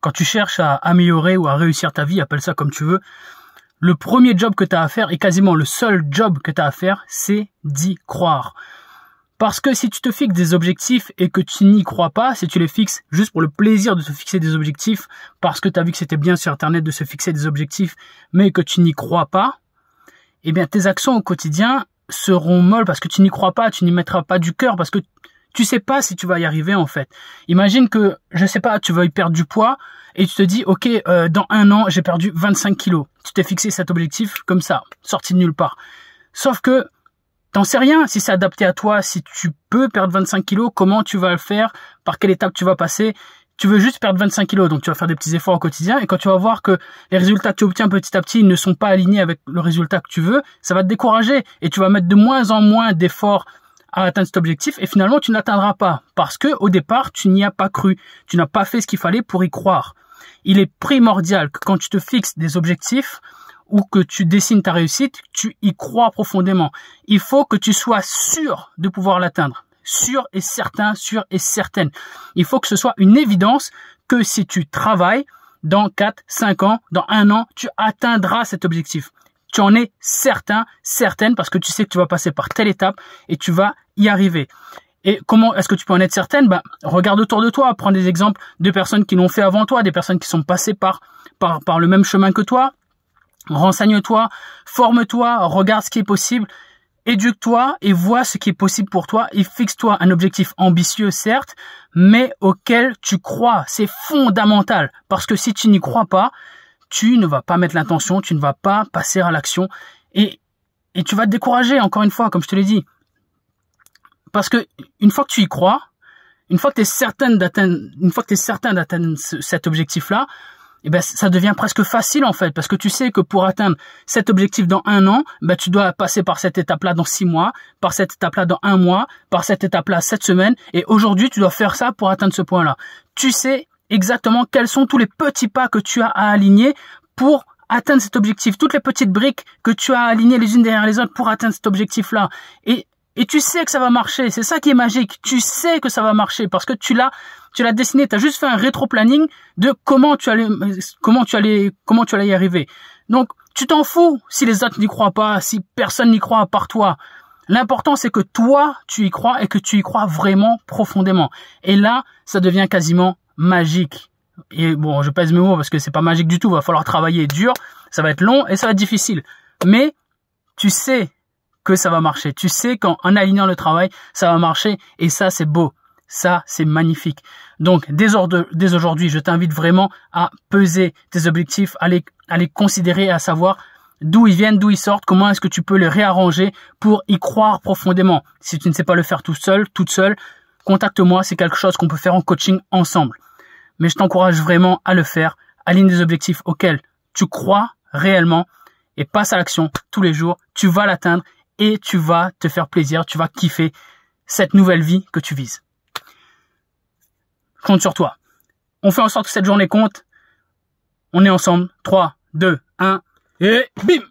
quand tu cherches à améliorer ou à réussir ta vie, appelle ça comme tu veux, le premier job que tu as à faire, et quasiment le seul job que tu as à faire, c'est d'y croire. Parce que si tu te fixes des objectifs et que tu n'y crois pas, si tu les fixes juste pour le plaisir de te fixer des objectifs, parce que tu as vu que c'était bien sur Internet de se fixer des objectifs, mais que tu n'y crois pas, eh bien tes actions au quotidien seront molles parce que tu n'y crois pas, tu n'y mettras pas du cœur, parce que tu sais pas si tu vas y arriver en fait. Imagine que, je sais pas, tu veux perdre du poids et tu te dis, ok, dans 1 an, j'ai perdu 25 kilos. Tu t'es fixé cet objectif comme ça, sorti de nulle part. Sauf que t'en sais rien si c'est adapté à toi, si tu peux perdre 25 kilos, comment tu vas le faire, par quelle étape tu vas passer. Tu veux juste perdre 25 kilos, donc tu vas faire des petits efforts au quotidien, et quand tu vas voir que les résultats que tu obtiens petit à petit ne sont pas alignés avec le résultat que tu veux, ça va te décourager, et tu vas mettre de moins en moins d'efforts à atteindre cet objectif, et finalement tu n'atteindras pas, parce que au départ tu n'y as pas cru, tu n'as pas fait ce qu'il fallait pour y croire. Il est primordial que quand tu te fixes des objectifs, ou que tu dessines ta réussite, tu y crois profondément. Il faut que tu sois sûr de pouvoir l'atteindre. Sûr et certain, sûr et certaine. Il faut que ce soit une évidence que si tu travailles, dans 4, 5 ans, dans 1 an, tu atteindras cet objectif. Tu en es certain, certaine, parce que tu sais que tu vas passer par telle étape et tu vas y arriver. Et comment est-ce que tu peux en être certaine? Regarde autour de toi, prends des exemples de personnes qui l'ont fait avant toi, des personnes qui sont passées par le même chemin que toi. Renseigne-toi, forme-toi, regarde ce qui est possible, éduque-toi et vois ce qui est possible pour toi et fixe-toi un objectif ambitieux, certes, mais auquel tu crois. C'est fondamental parce que si tu n'y crois pas, tu ne vas pas mettre l'intention, tu ne vas pas passer à l'action et tu vas te décourager, encore une fois, comme je te l'ai dit. Parce que une fois que tu y crois, une fois que tu es certain d'atteindre cet objectif-là, eh ben, ça devient presque facile en fait, parce que tu sais que pour atteindre cet objectif dans 1 an, tu dois passer par cette étape-là dans 6 mois, par cette étape-là dans 1 mois, par cette étape-là 7 semaines, et aujourd'hui tu dois faire ça pour atteindre ce point-là. Tu sais exactement quels sont tous les petits pas que tu as à aligner pour atteindre cet objectif, toutes les petites briques que tu as alignées les unes derrière les autres pour atteindre cet objectif-là. Et tu sais que ça va marcher, c'est ça qui est magique. Tu sais que ça va marcher parce que tu l'as dessiné, tu as juste fait un rétro-planning de comment tu allais y arriver. Donc, tu t'en fous si les autres n'y croient pas, si personne n'y croit à part toi. L'important, c'est que toi, tu y crois et que tu y crois vraiment profondément. Et là, ça devient quasiment magique. Et bon, je pèse mes mots parce que c'est pas magique du tout, il va falloir travailler dur, ça va être long et ça va être difficile. Mais, tu sais que ça va marcher. Tu sais qu'en alignant le travail, ça va marcher et ça, c'est beau. Ça, c'est magnifique. Donc, dès aujourd'hui, je t'invite vraiment à peser tes objectifs, à les considérer, à savoir d'où ils viennent, d'où ils sortent, comment est-ce que tu peux les réarranger pour y croire profondément. Si tu ne sais pas le faire tout seul, toute seule, contacte-moi, c'est quelque chose qu'on peut faire en coaching ensemble. Mais je t'encourage vraiment à le faire, aligne des objectifs auxquels tu crois réellement et passe à l'action tous les jours. Tu vas l'atteindre et tu vas te faire plaisir, tu vas kiffer cette nouvelle vie que tu vises. Compte sur toi. On fait en sorte que cette journée compte. On est ensemble. 3, 2, 1 et bim!